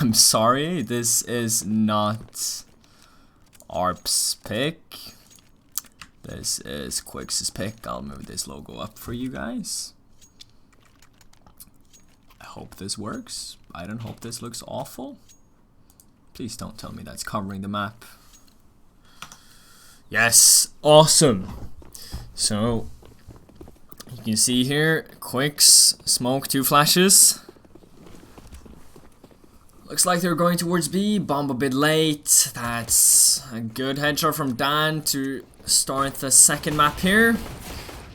I'm sorry, this is not ARP's pick. This is Quixz's pick. I'll move this logo up for you guys. I hope this works. I don't hope this looks awful. Please don't tell me that's covering the map. Yes, awesome. So you can see here, Quixz, smoke, 2 flashes. Looks like they're going towards B. Bomb a bit late. That's a good headshot from Dan to start the second map here.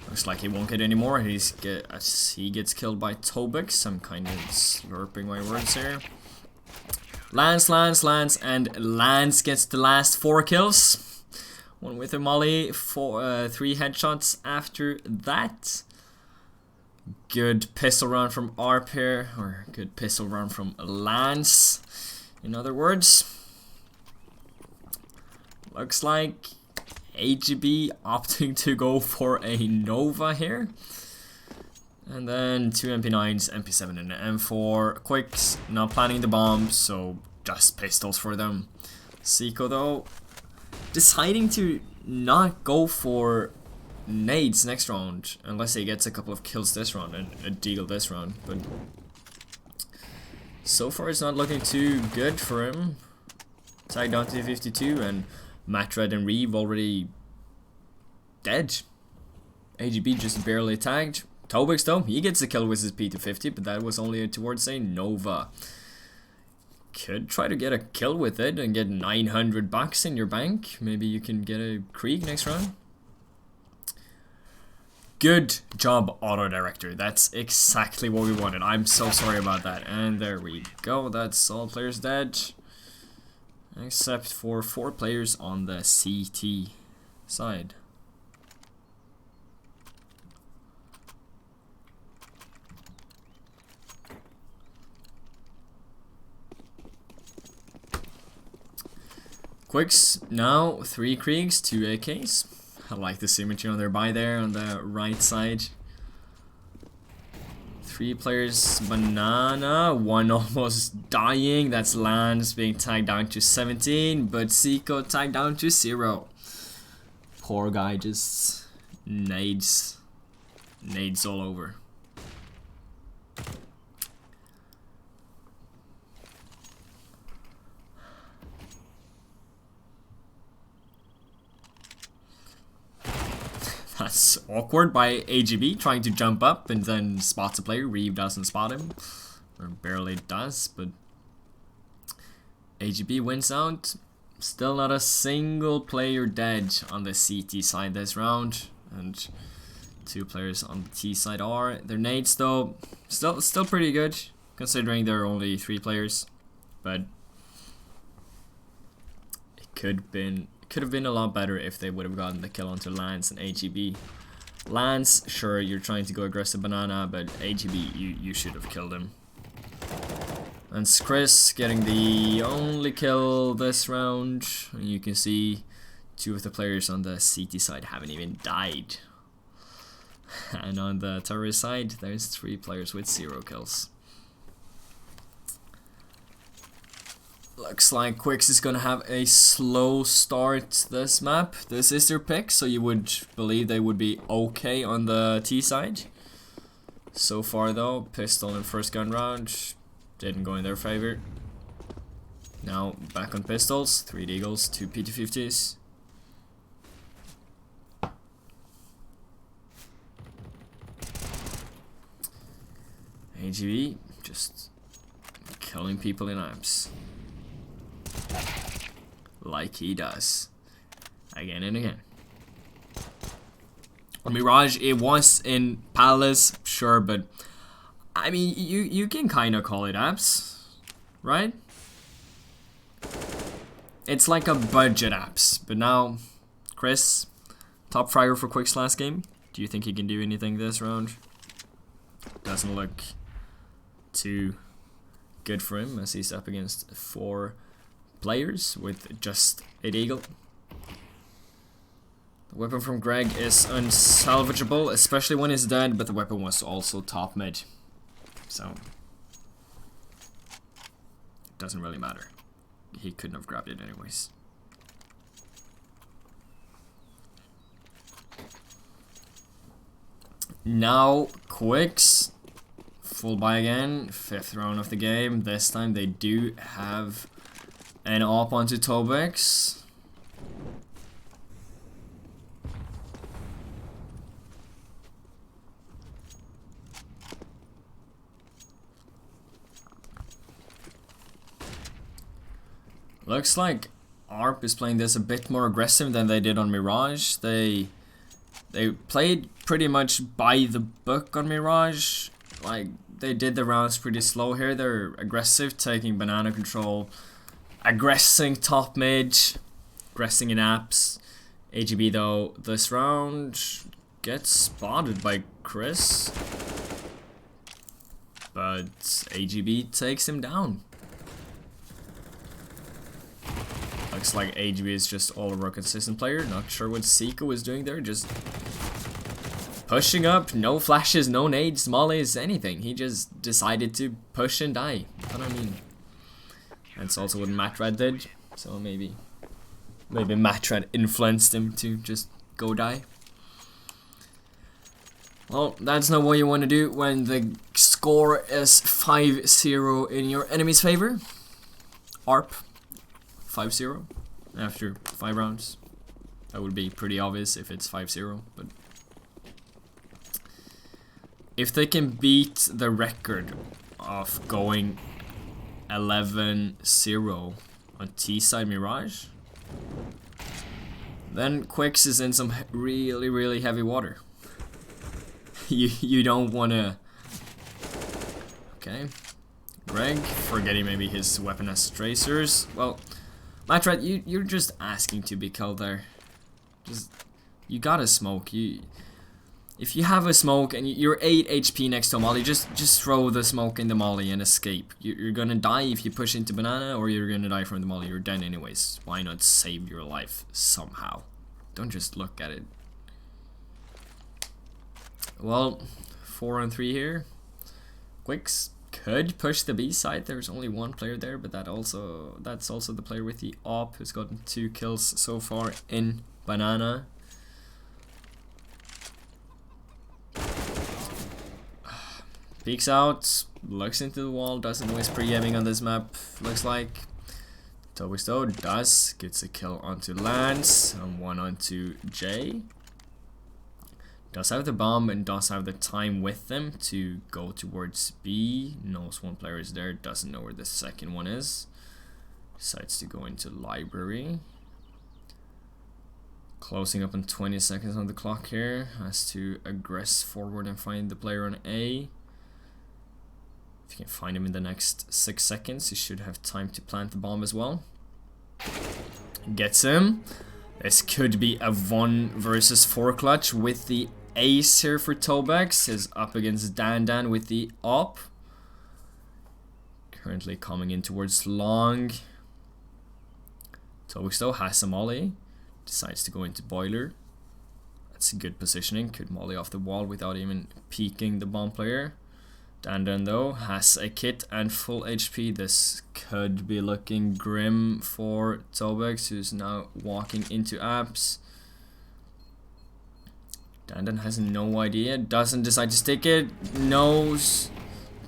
Looks like he won't get any more. He gets killed by Tobix. I'm kind of slurping my words here. Lance, and Lance gets the last 4 kills. 1 with a molly, 3 headshots after that. Good pistol round from ARP here, or good pistol round from Lance, in other words. Looks like AGB opting to go for a Nova here. And then 2 MP9s, MP7 and an M4. Quixz not planning the bomb, so just pistols for them. Seiko though, deciding to not go for nades next round, unless he gets a couple of kills this round and a deagle this round, but so far it's not looking too good for him. Tagged down to 52 and Matred and Reeve already dead. AGB just barely tagged. Tobix though, he gets a kill with his P250, but that was only towards a Nova. Could try to get a kill with it and get 900 bucks in your bank. Maybe you can get a Krieg next round. Good job, Auto Director. That's exactly what we wanted. I'm so sorry about that. And there we go. That's all players dead. Except for 4 players on the CT side. Quixz now 3 Kriegs, 2 AKs. I like the symmetry on their buy there on the right side. 3 players, banana, 1 almost dying. That's Lance being tagged down to 17, but Seiko tagged down to 0. Poor guy just nades all over. That's awkward by AGB trying to jump up and then spots a player. Reeve doesn't spot him, or barely does, but AGB wins out. Still not a single player dead on the CT side this round, and 2 players on the T side are. Their nades though still pretty good considering there are only 3 players, but it could have been a lot better if they would have gotten the kill onto Lance and AGB. Lance, sure, you're trying to go aggressive banana, but AGB, you should have killed him. And Chris getting the only kill this round. And you can see 2 of the players on the CT side haven't even died. And on the terrorist side, there's 3 players with 0 kills. Looks like Quixz is gonna have a slow start this map. This is their pick, so you would believe they would be okay on the T side. So far though, pistol in first gun round didn't go in their favor. Now back on pistols, 3 deagles, 2 P250s. AGB just killing people in amps. Like he does. Again and again. On Mirage, it was in Palace, sure, but I mean, you can kind of call it apps, right? It's like a budget apps, but now, Chris, top fragger for Quixz last game. Do you think he can do anything this round? Doesn't look too good for him as he's up against 4 players with just a deagle. The weapon from Greg is unsalvageable, especially when he's dead, but the weapon was also top mid. So doesn't really matter. He couldn't have grabbed it anyways. Now Quixz, full buy again, 5th round of the game. This time they do have an ARP onto Tobex. Looks like ARP is playing this a bit more aggressive than they did on Mirage. They played pretty much by the book on Mirage. Like, they did the rounds pretty slow here. They're aggressive, taking banana control, aggressing top mid, aggressing in apps. AGB though, this round gets spotted by Quixz, but AGB takes him down. Looks like AGB is just all over a consistent player. Not sure what Seiko was doing there. Just pushing up. No flashes, no nades, mollies, anything. He just decided to push and die. But I mean, that's also what Matred did. So maybe Matred influenced him to just go die. Well, that's not what you want to do when the score is 5-0 in your enemy's favor. ARP. 5-0 after 5 rounds. That would be pretty obvious if it's 5-0, but if they can beat the record of going 11-0 on T-side Mirage, then Quixz is in some really heavy water. you don't wanna. Okay, Greg forgetting maybe his weapon has tracers. Well, Matred, you're just asking to be killed there. You gotta smoke. If you have a smoke and you're 8 HP next to a molly, just throw the smoke in the molly and escape. You're gonna die if you push into banana, or you're gonna die from the molly. You're dead anyways. Why not save your life somehow? Don't just look at it. Well, 4-on-3 here. Quixz could push the B side. There's only one player there, but that's also the player with the ARP who's gotten 2 kills so far in banana. Peeks out, looks into the wall, doesn't waste pre-aiming on this map, looks like. Tobex though gets a kill onto Lance and 1 onto J. Does have the bomb and does have the time with them to go towards B. Knows one player is there, doesn't know where the second one is. Decides to go into library. Closing up on 20 seconds on the clock here. Has to aggress forward and find the player on A. If you can find him in the next 6 seconds, you should have time to plant the bomb as well. Gets him. This could be a 1 versus 4 clutch with the ace here for Tobex. Is up against Dan with the ARP. Currently coming in towards long. Tobex though has a molly. Decides to go into boiler. That's a good positioning. Could molly off the wall without even peeking the bomb player. Dan though has a kit and full HP. This could be looking grim for Tobex, who's now walking into apps. Dan has no idea, doesn't decide to stick it, knows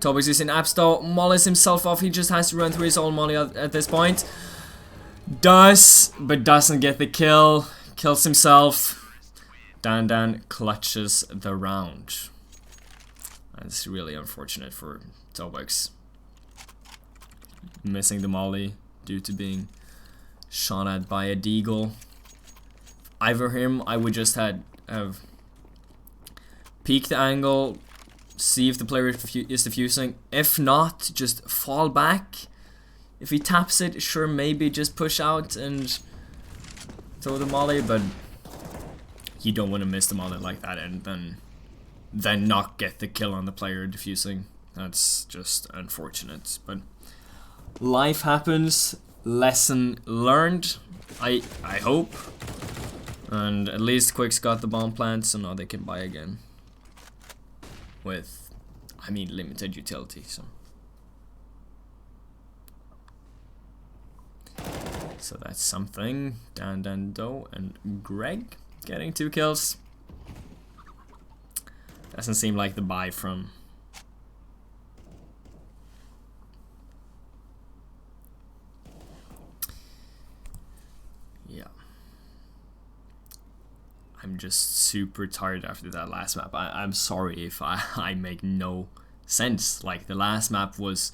Tobex is in apps though, mollies himself off. He just has to run through his own molly at this point. Does, but doesn't get the kill, kills himself. Dan clutches the round. That's really unfortunate for Tobex. Missing the molly due to being shot at by a deagle. Either him, I would just have peek the angle, see if the player is defusing. If not, just fall back. If he taps it, sure, maybe just push out and throw the molly, but you don't want to miss the molly like that and then not get the kill on the player defusing. That's just unfortunate, but life happens. Lesson learned, I hope. And at least Quixz got the bomb plant, so now they can buy again with, I mean, limited utility. So So that's something. Dan Do and Greg getting 2 kills. Doesn't seem like the buy from... Yeah. I'm just super tired after that last map. I'm sorry if I make no sense. Like, the last map was...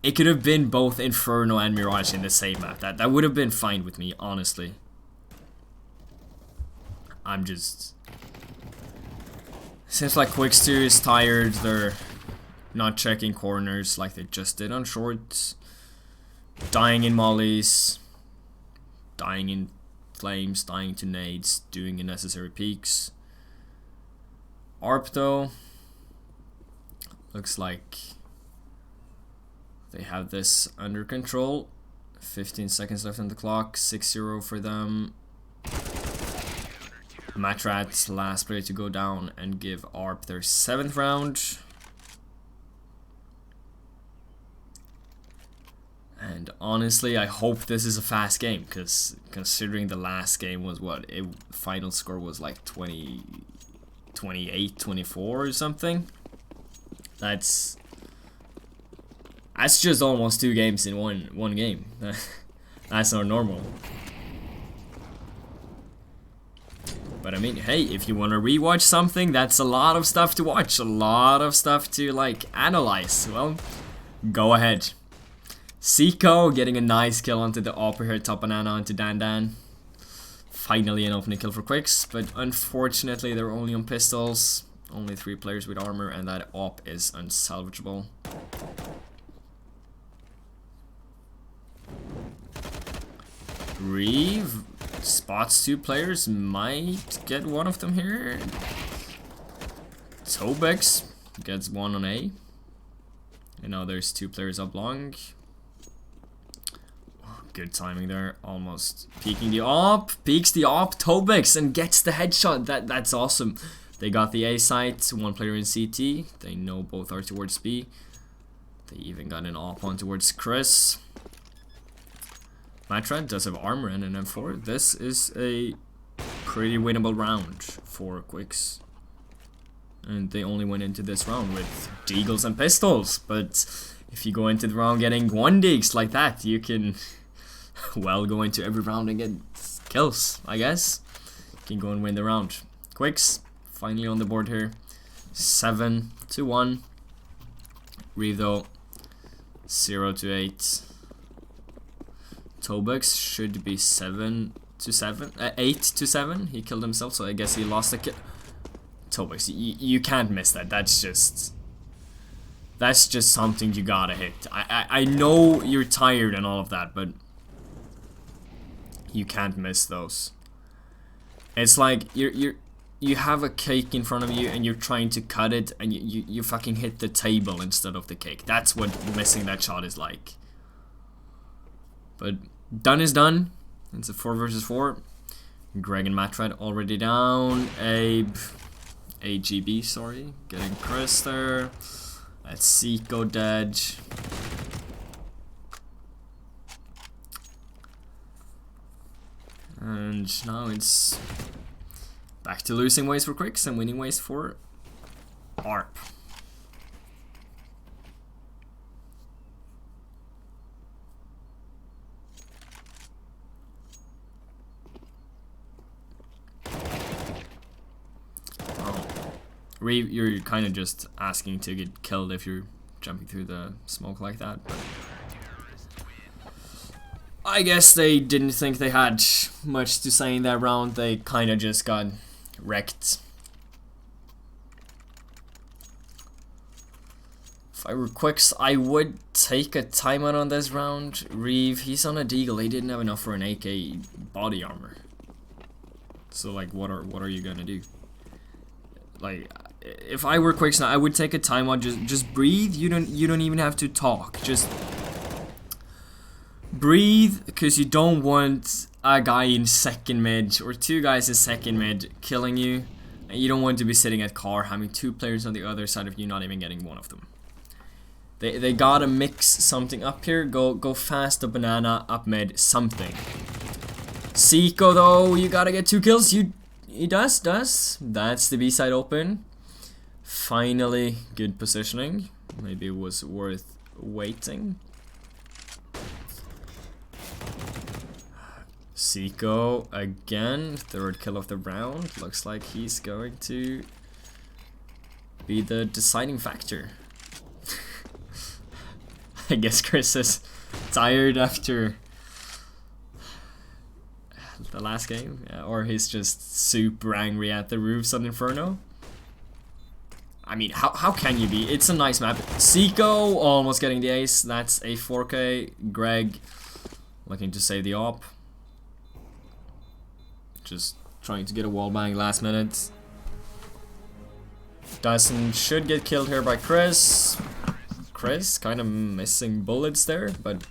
It could have been both Inferno and Mirage in the same map. That would have been fine with me, honestly. I'm just... Seems like Quixz 2 is tired. They're not checking corners like they just did on shorts. Dying in mollies. Dying in flames. Dying to nades. Doing unnecessary peeks. ARP though. Looks like they have this under control. 15 seconds left on the clock. 6-0 for them. Matrat's last player to go down and give ARP their 7th round. And honestly, I hope this is a fast game, because considering the last game was what? Final score was like 28, 24 or something. That's just almost 2 games in one game. That's not normal. But I mean, hey, if you want to rewatch something, that's a lot of stuff to watch, a lot of stuff to like analyze. Well, go ahead. Seiko getting a nice kill onto the ARP here, top banana onto Dan. Finally an opening kill for Quixz, but unfortunately they're only on pistols. Only 3 players with armor, and that ARP is unsalvageable. Reeve spots 2 players, might get one of them here. Tobex gets one on A. And now there's 2 players up long. Oh, good timing there, almost peeking the ARP, peeks the ARP, Tobex, and gets the headshot. That's awesome. They got the A site, 1 player in CT. They know both are towards B. They even got an ARP on towards Chris. Matrat does have armor and an M4. This is a pretty winnable round for Quixz. And they only went into this round with deagles and pistols. But if you go into the round getting 1 deags like that, you can, well, go into every round and get kills, I guess. You can go and win the round. Quixz finally on the board here. 7-1. Reeve though, 0-8. Tobex should be 7-7, 8-7. He killed himself, so I guess he lost a kill. Tobex, you can't miss that. That's just something you gotta hit. I know you're tired and all of that, but you can't miss those. It's like you have a cake in front of you and you're trying to cut it, and you fucking hit the table instead of the cake. That's what missing that shot is like. But done is done. It's a 4 versus 4. Greg and Matrat already down. AGB, sorry. Getting Chris there. Let's see, go dead. And now it's back to losing ways for Quixz and winning ways for ARP. Reeve, you're kind of just asking to get killed if you're jumping through the smoke like that. But I guess they didn't think they had much to say in that round. They kind of just got wrecked. If I were Quixz, I would take a timeout on this round. Reeve, he's on a deagle. He didn't have enough for an AK body armor. So like, what are you gonna do? Like, if I were Quixz now, I would take a timeout. Just breathe. You don't even have to talk. Just breathe, because you don't want a guy in second mid or 2 guys in second mid killing you, and you don't want to be sitting at car having 2 players on the other side of you not even getting one of them. They gotta mix something up here. Go fast, the banana, up mid, something. Seiko though, you gotta get 2 kills. He does. That's the B side open. Finally, good positioning. Maybe it was worth waiting. Seiko again, 3rd kill of the round. Looks like he's going to be the deciding factor. I guess Chris is tired after the last game, or he's just super angry at the roofs on Inferno. I mean, how can you be? It's a nice map. Seiko almost getting the ace. That's a 4K. Greg looking to save the ARP. Just trying to get a wallbang last minute. Dyson should get killed here by Quixz. Quixz kind of missing bullets there, but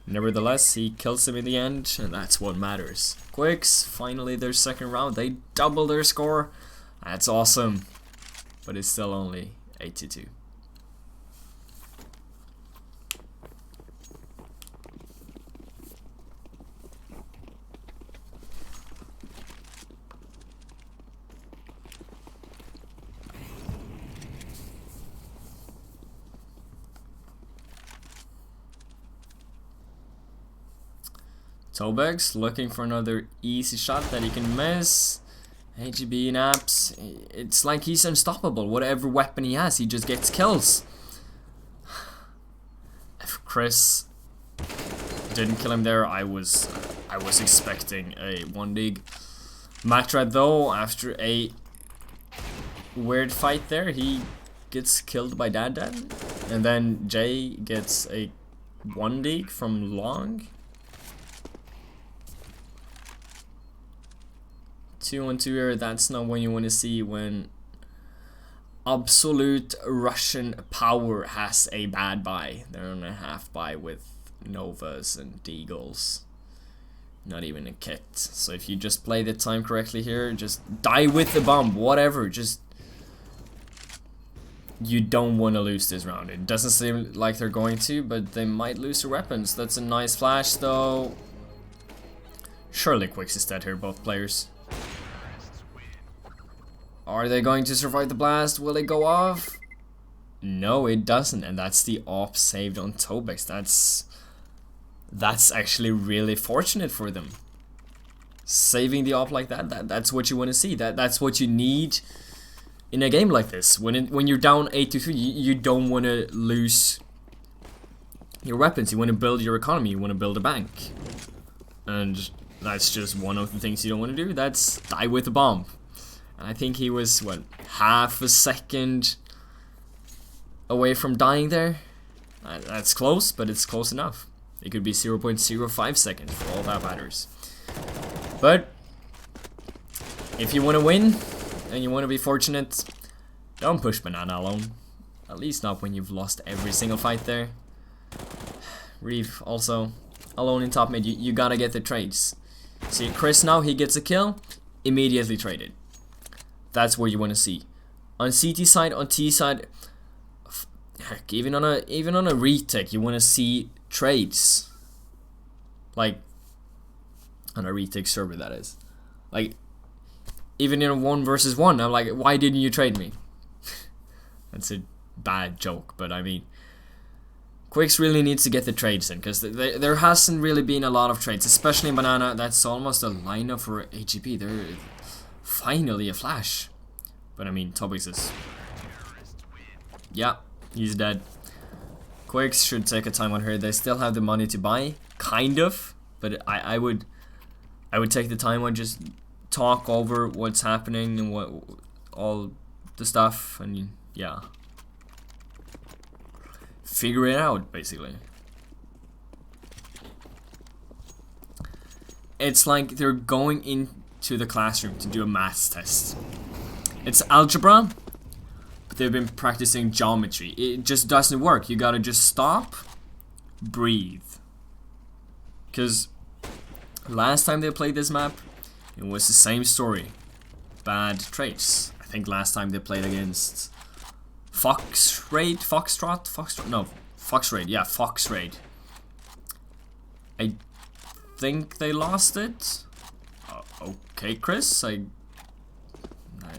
nevertheless he kills him in the end, and that's what matters. Quixz, finally their 2nd round. They double their score. That's awesome. But it's still only 82. Tobex looking for another easy shot that he can miss. AGB and apps, it's like he's unstoppable. Whatever weapon he has, he just gets kills. If Chris didn't kill him there, I was expecting a 1 dig. Matred though, after a weird fight there, he gets killed by Dad, and then Jay gets a 1 dig from long. 2-on-2 here, that's not what you want to see when absolute Russian power has a bad buy. They're on a half buy with Novas and Deagles. Not even a kit. So if you just play the time correctly here, just die with the bomb, whatever, just... You don't want to lose this round. It doesn't seem like they're going to, but they might lose their weapons. That's a nice flash though. Surely Quixz is dead here, both players. Are they going to survive the blast? Will it go off? No, it doesn't, and that's the ARP saved on Tobex. That's actually really fortunate for them. Saving the ARP like that's what you want to see. That's what you need in a game like this. When you're down 8-3, you don't want to lose your weapons. You want to build your economy. You want to build a bank, and that's just one of the things you don't want to do. That's die with a bomb. And I think he was, what, half a second away from dying there? That's close, but it's close enough. It could be 0.05 seconds for all that matters. But if you want to win, and you want to be fortunate, don't push Banana alone. At least not when you've lost every single fight there. Reeve also alone in top mid. You gotta get the trades. See, Chris now, he gets a kill, immediately traded. That's what you want to see. On CT side, on T side, heck, even on a retake, you want to see trades. Like on a retake server, that is. Like even in a 1 versus 1, I'm like, why didn't you trade me? That's a bad joke, but I mean, Quixz really needs to get the trades in, because there hasn't really been a lot of trades, especially in Banana. That's almost a lineup for AGP. They're finally a flash. But I mean, Tobex is... Yeah, he's dead. Quixz should take a time on her. They still have the money to buy, kind of. But I would take the time on just talk over what's happening and what all the stuff, and yeah, figure it out basically. It's like they're going into the classroom to do a maths test. It's algebra, but they've been practicing geometry. It just doesn't work. You gotta just stop, breathe. Because last time they played this map, it was the same story. Bad traits. I think last time they played against Foxtrot? No, Foxtrot. Yeah, Foxtrot. I think they lost it. Okay, Chris.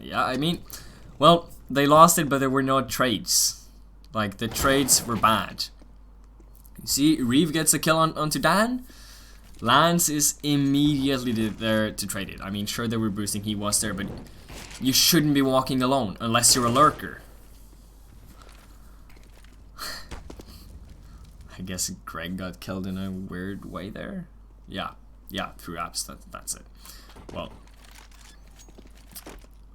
Yeah, I mean, well, they lost it, but there were no trades. Like, the trades were bad. You see, Reeve gets a kill onto Dan. Lance is immediately there to trade it. I mean, sure, they were boosting, he was there, but you shouldn't be walking alone unless you're a lurker. I guess Greg got killed in a weird way there. Yeah, through apps, that's it. Well,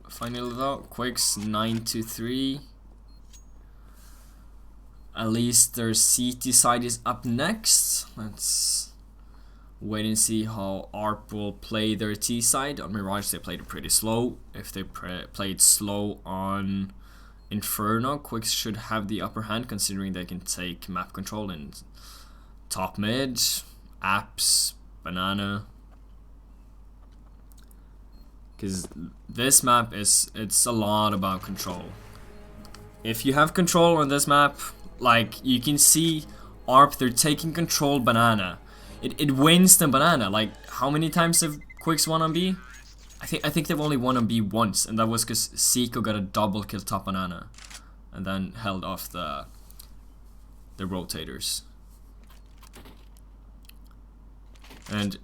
finally though, Quixz 9-3. At least their CT side is up next. Let's wait and see how ARP will play their T side. On Mirage they played it pretty slow. If they played slow on Inferno, Quixz should have the upper hand, considering they can take map control in top mid, apps, banana. Because this map it's a lot about control. If you have control on this map, like you can see ARP, they're taking control banana. It wins the banana. Like, how many times have Quixz won on B? I think they've only won on B once, and that was because Seiko got a double kill top banana and then held off the rotators. And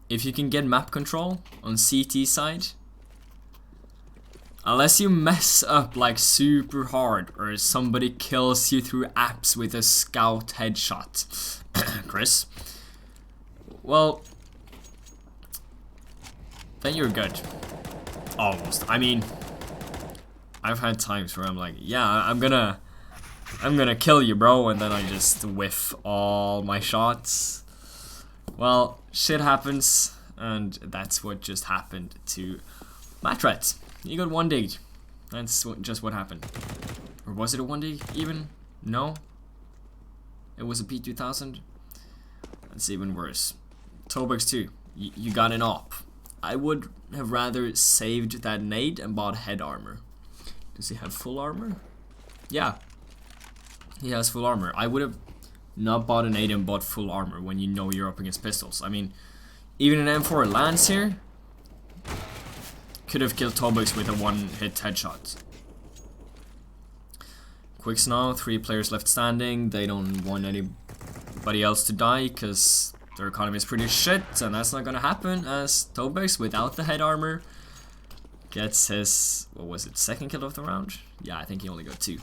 if you can get map control on CT side, unless you mess up like super hard or somebody kills you through apps with a scout headshot, Chris, well, then you're good. Almost. I mean, I've had times where I'm like, yeah, I'm gonna kill you, bro, and then I just whiff all my shots. Well, shit happens, and that's what just happened to Matrat. You got 1 dig. That's just what happened. Or was it a 1 dig even? No? It was a P2000? That's even worse. Tobex 2, you got an op. I would have rather saved that nade and bought head armor. Does he have full armor? Yeah. He has full armor. I would have not bought an nade and bought full armor when you know you're up against pistols. I mean, even an M4 Lance here could have killed Tobex with a one-hit headshot. Quixz now, 3 players left standing. They don't want anybody else to die because their economy is pretty shit, and that's not gonna happen as Tobex, without the head armor, gets his, what was it, 2nd kill of the round? Yeah, I think he only got 2.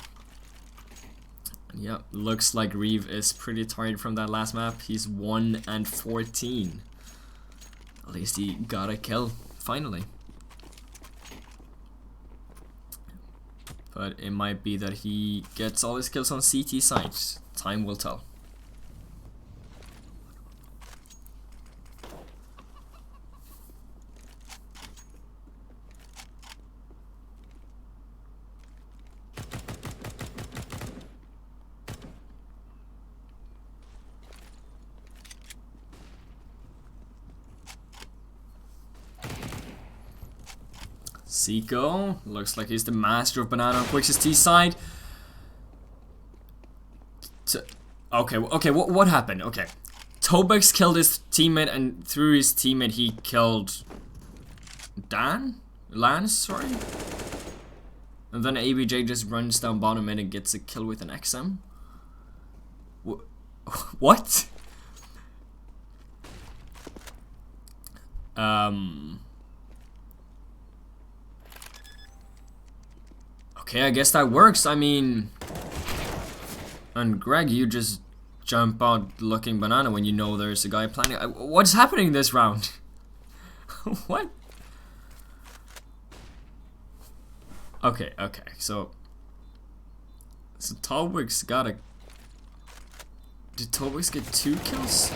And yeah, looks like Reeve is pretty tired from that last map. He's 1-14. At least he got a kill, finally. But it might be that he gets all his kills on CT sides. Time will tell. Seiko looks like he's the master of banana on Quixz's T side. Okay, what happened? Okay, Tobex killed his teammate, and through his teammate he killed Lance, sorry. And then ABJ just runs down bottom mid and gets a kill with an XM. What? Okay, I guess that works. I mean, and Greg, you just jump out looking banana when you know there's a guy planning. What's happening this round? What? Okay, so Tobex got a... Did Tobex get 2 kills?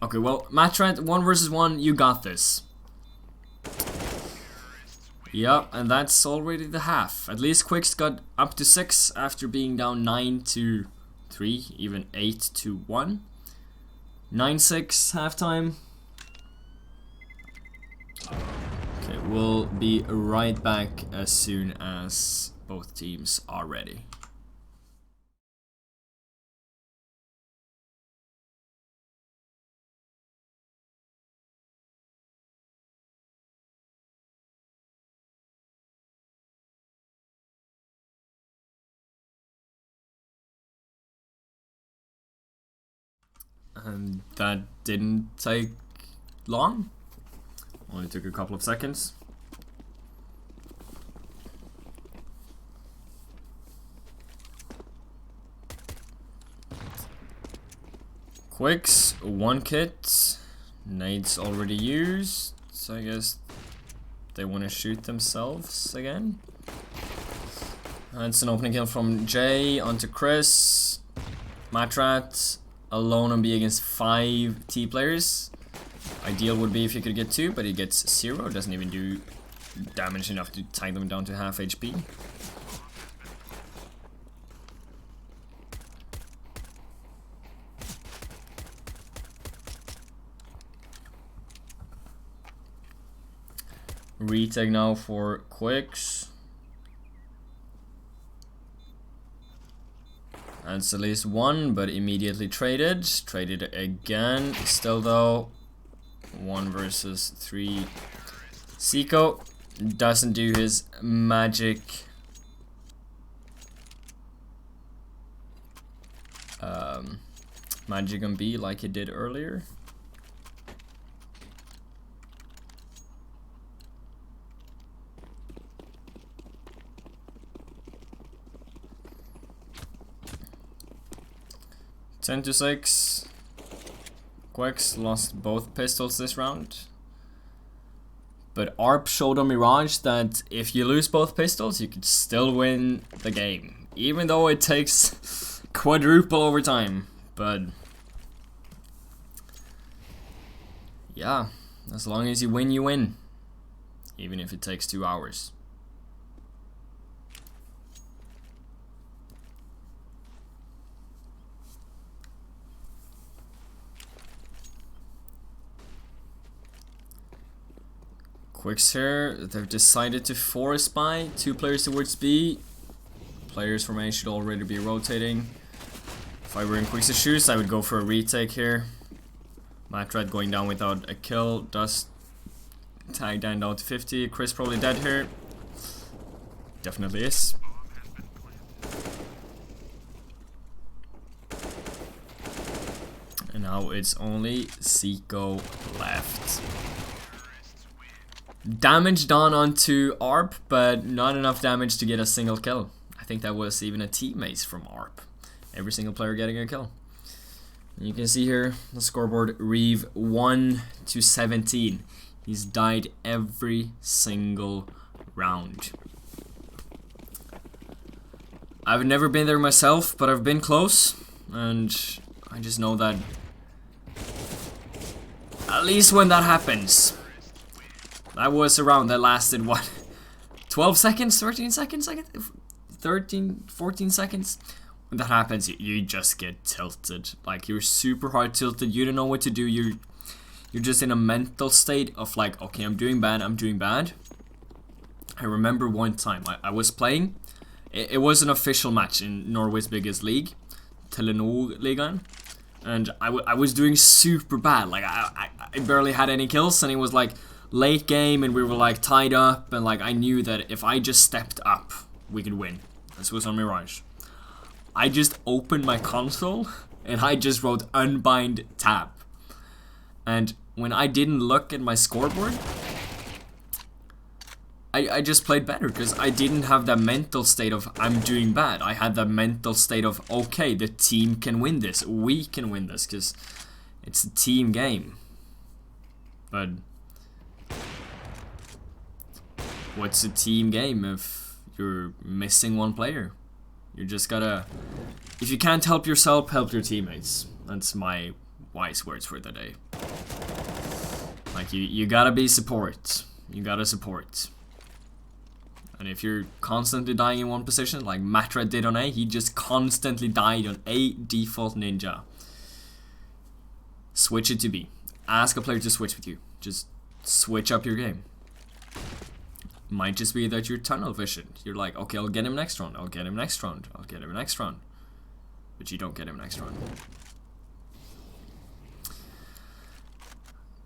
Okay, well, Matrat, 1 versus 1, you got this. Yep, and that's already the half. At least Quixz got up to 6 after being down 9-3, even 8-1. 9-6 halftime. Okay, we'll be right back as soon as both teams are ready. And that didn't take long. Only took a couple of seconds. Quixz, 1 kit. Nades already used. So I guess they want to shoot themselves again. It's an opening kill from Jay onto Chris. Matrat alone on B against 5 T players. Ideal would be if he could get 2, but he gets 0. Doesn't even do damage enough to tie them down to half HP. Retake now for Quixz. And it's at least 1, but immediately traded. Traded again. Still though, 1 versus 3. Seiko doesn't do his magic magic on B like he did earlier. Ten to 6. Quixz lost both pistols this round. But ARP showed on Mirage that if you lose both pistols, you could still win the game. Even though it takes quadruple overtime. But yeah, as long as you win, you win. Even if it takes 2 hours. Quixz here, they've decided to force buy 2 players towards B. Players from A should already be rotating. If I were in Quixz's shoes, I would go for a retake here. Matrat going down without a kill. Dust tag down to 50. Chris probably dead here. Definitely is. And now it's only Seiko left. Damage done onto ARP, but not enough damage to get a single kill. I think that was even a teammate from ARP. Every single player getting a kill. And you can see here the scoreboard, Reeve 1 to 17. He's died every single round. I've never been there myself, but I've been close. And I just know that at least when that happens, that was a round that lasted, what, 12 seconds, 13 seconds, 13, 14 seconds? When that happens, you just get tilted. Like, you're super hard tilted, you don't know what to do, you're just in a mental state of like, okay, I'm doing bad, I'm doing bad. I remember one time, I was playing, it was an official match in Norway's biggest league, Telenor-ligaen. And I was doing super bad, like I barely had any kills, and it was like late game and we were like tied up, and like I knew that if I just stepped up we could win. This was on Mirage. I just opened my console and I just wrote unbind tab, and when I didn't look at my scoreboard, I just played better because I didn't have that mental state of I'm doing bad. I had that mental state of okay, the team can win this, we can win this, because it's a team game. But what's a team game if you're missing one player? You just gotta, if you can't help yourself, help your teammates. That's my wise words for the day. Like, you gotta be support. You gotta support. And if you're constantly dying in one position, like Matra did on A, he just constantly died on A default ninja. Switch it to B. Ask a player to switch with you. Just switch up your game. Might just be that you're tunnel visioned. You're like, okay, I'll get him next round, I'll get him next round, I'll get him next round. But you don't get him next round.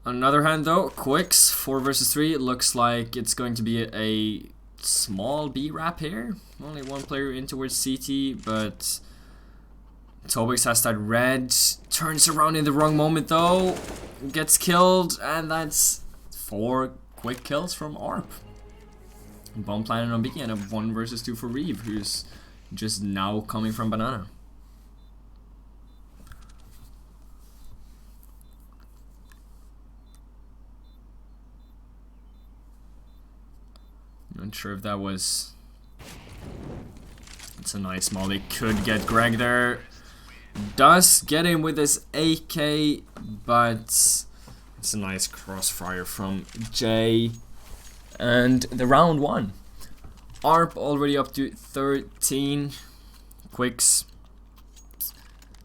On the other hand though, Quixz, 4 versus 3, it looks like it's going to be a small B wrap here. Only one player in towards CT, but Tobix has that red, turns around in the wrong moment though, gets killed, and that's 4 quick kills from ARP. Bomb planted on B and a 1 versus 2 for Reeve, who's just now coming from banana. Not sure if that was... It's a nice molly, could get Greg there. Does get him with his AK, but it's a nice crossfire from Jay. And the round 1. ARP already up to 13. Quixz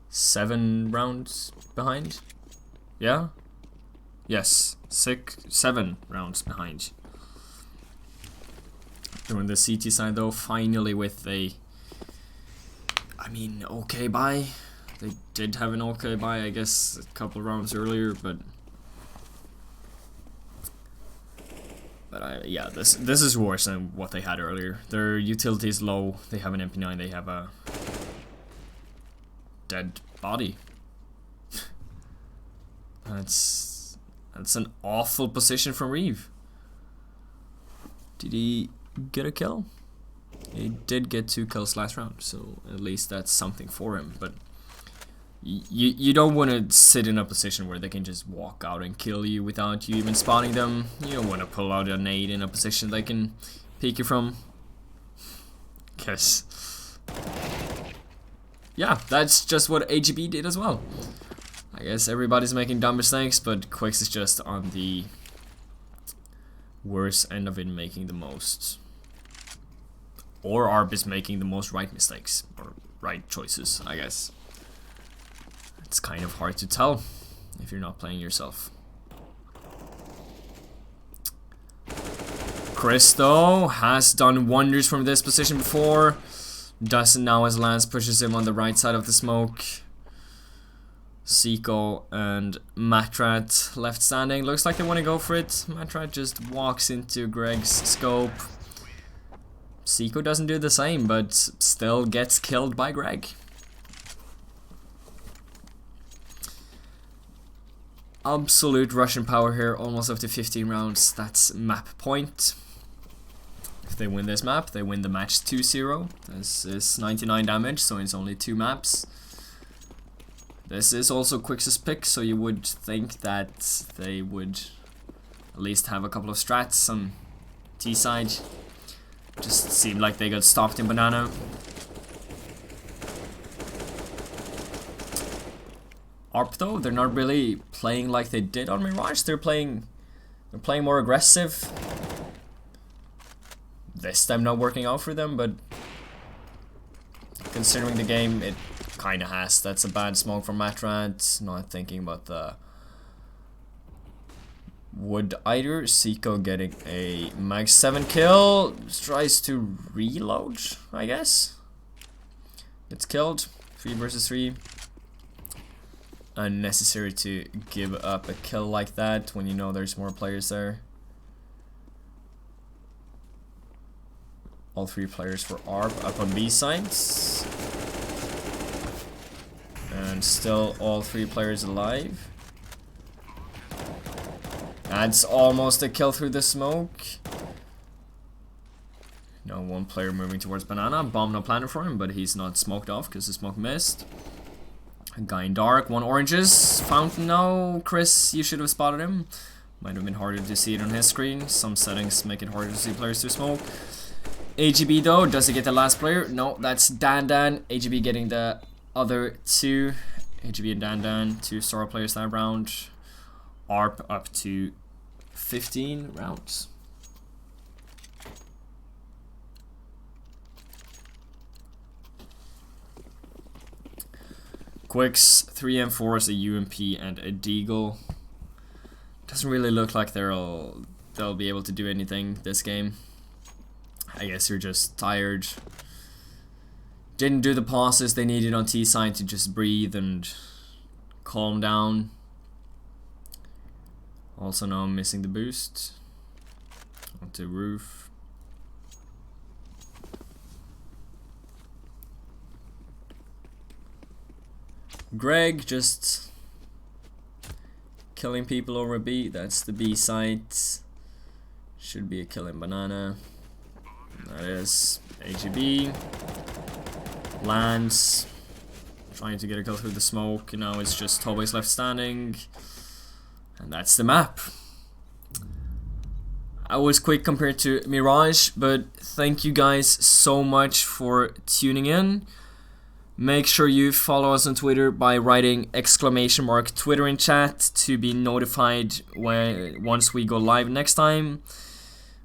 7 rounds behind. Yeah? Yes, 7 rounds behind. Doing the CT side though, finally with a... I mean, okay buy. They did have an okay buy, I guess, a couple rounds earlier, but yeah, this is worse than what they had earlier. Their utility is low. They have an MP9. They have a dead body. That's an awful position from Reeve. Did he get a kill? He did get 2 kills last round, so at least that's something for him. But you don't want to sit in a position where they can just walk out and kill you without you even spotting them. You don't want to pull out a nade in a position they can peek you from. Cause yeah, that's just what AGB did as well. I guess everybody's making dumb mistakes, but Quixz is just on the worst end of it, making the most. Or ARP is making the most right mistakes, or right choices, I guess. It's kind of hard to tell if you're not playing yourself. Quixz though has done wonders from this position before. Doesn't now as Lance pushes him on the right side of the smoke. Seiko and Matrat left standing. Looks like they want to go for it. Matrat just walks into Greg's scope. Seiko doesn't do the same, but still gets killed by Greg. Absolute Russian power here, almost up to 15 rounds. That's map point. If they win this map, they win the match 2-0. This is 99Damage, so it's only 2 maps. This is also Quix's pick, so you would think that they would at least have a couple of strats on T side. Just seemed like they got stopped in banana. ARP though, they're not really playing like they did on Mirage. They're playing more aggressive. This time not working out for them, but considering the game, it kinda has. That's a bad smoke from Matrat. Not thinking about the would either. Seiko getting a max 7 kill. Tries to reload, I guess. Gets killed. 3 versus 3. Unnecessary to give up a kill like that when you know there's more players there. All 3 players for ARP up on B sides. And still all 3 players alive. That's almost a kill through the smoke. Now 1 player moving towards banana. Bomb no planted for him, but he's not smoked off because the smoke missed. A guy in dark, 1 oranges. Fountain, no. Chris, you should have spotted him. Might have been harder to see it on his screen. Some settings make it harder to see players through smoke. AGB though, does he get the last player? No, that's Dan. AGB getting the other 2. AGB and Dan, 2 star players that round. ARP up to 15 rounds. Quixz, 3 M4s, a UMP, and a Deagle. Doesn't really look like they'll be able to do anything this game. I guess they're just tired. Didn't do the pauses they needed on T side to just breathe and calm down. Also now I'm missing the boost. Onto roof. Greg just killing people over B. That's the B site. Should be a killing banana. That is AGB. Lands. Trying to get a kill through the smoke. Now it's just Toby's left standing. And that's the map. I was quick compared to Mirage, but thank you guys so much for tuning in. Make sure you follow us on Twitter by writing !Twitter in chat to be notified once we go live next time.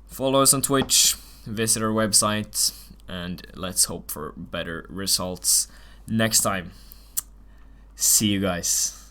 Follow us on Twitch, visit our website, and let's hope for better results next time. See you guys.